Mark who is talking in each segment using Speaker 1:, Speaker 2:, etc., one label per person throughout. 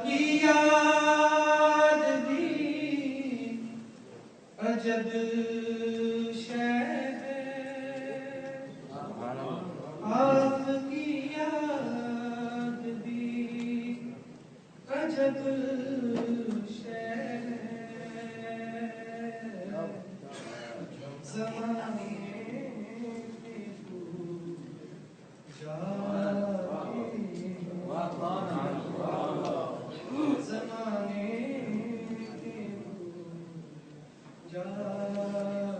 Speaker 1: کی یاد بھی عجب شے ہے، آپ کی یاد بھی عجب شے ہے، زمانے کے بھول جاتے، زمانے کے بھول جاتے،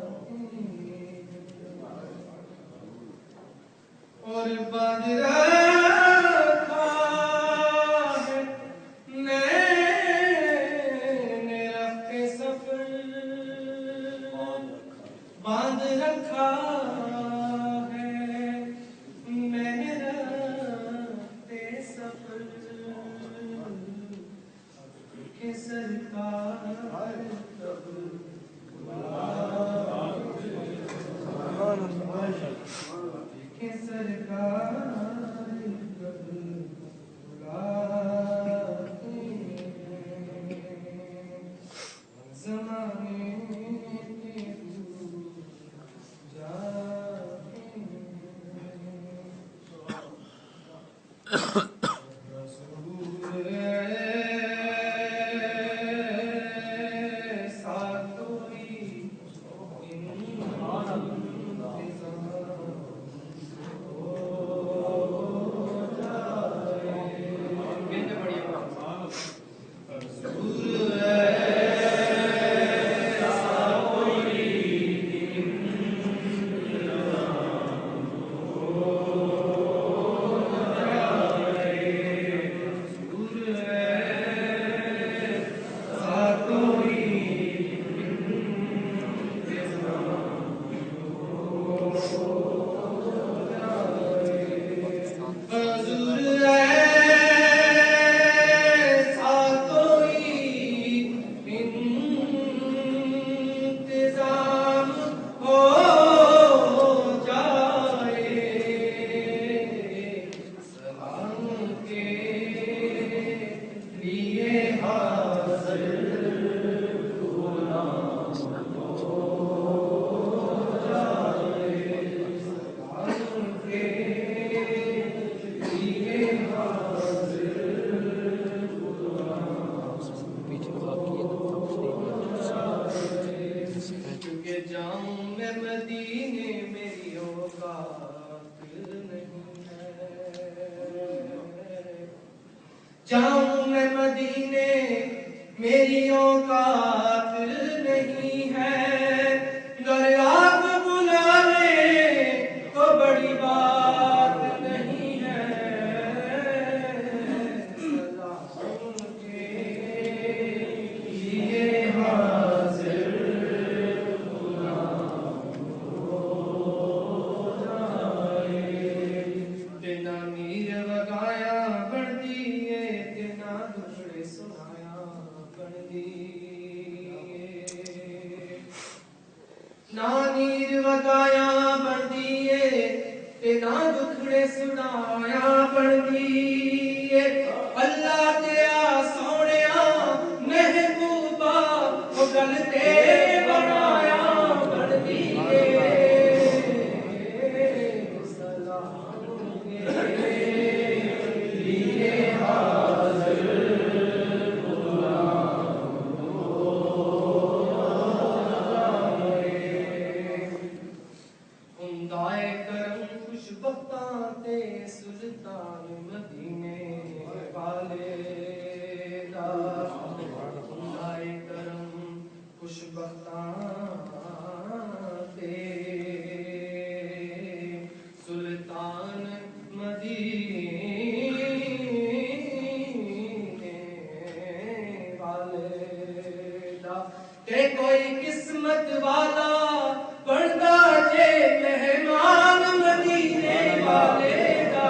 Speaker 1: اور باندھ رکھا ہے نین رفت سفر، باندھ رکھا ہے نین رفت سفر، کہ سرکار کب کہ سرکار کب بلاتے ہیں، زمانے کے بھول جاتے ہیں، رسول ایسا کوئی انتظام ہو جائے، سلام کے لیے حاضر کہ جاؤں میں مدینے میری اوقات نہیں ہے، جاؤں میں مدینے میری اوقات نہیں ہے، گر آپ بلا لیں تو بڑی بات نہیں ہے، سلام کے لیے حاضر تینا میر وگایا بڑھ دیے، تینا دکھڑے سنایا بڑھ دیے، نا نیر وگایا بڑھ دیے، تینا دکھڑے سنایا بڑھ دیے، اللہ تیرا سونیا محبوبہ وہ گل تے بنایا بڑھ دیے، خندائے کرم خوش بختاں تے سلطان مدینے والے دا، خندائے کرم خوش بختاں تے سلطان مدینے والے دا، تے کوئی قسمت والا بنتا جے مہمان مدینے والے دا،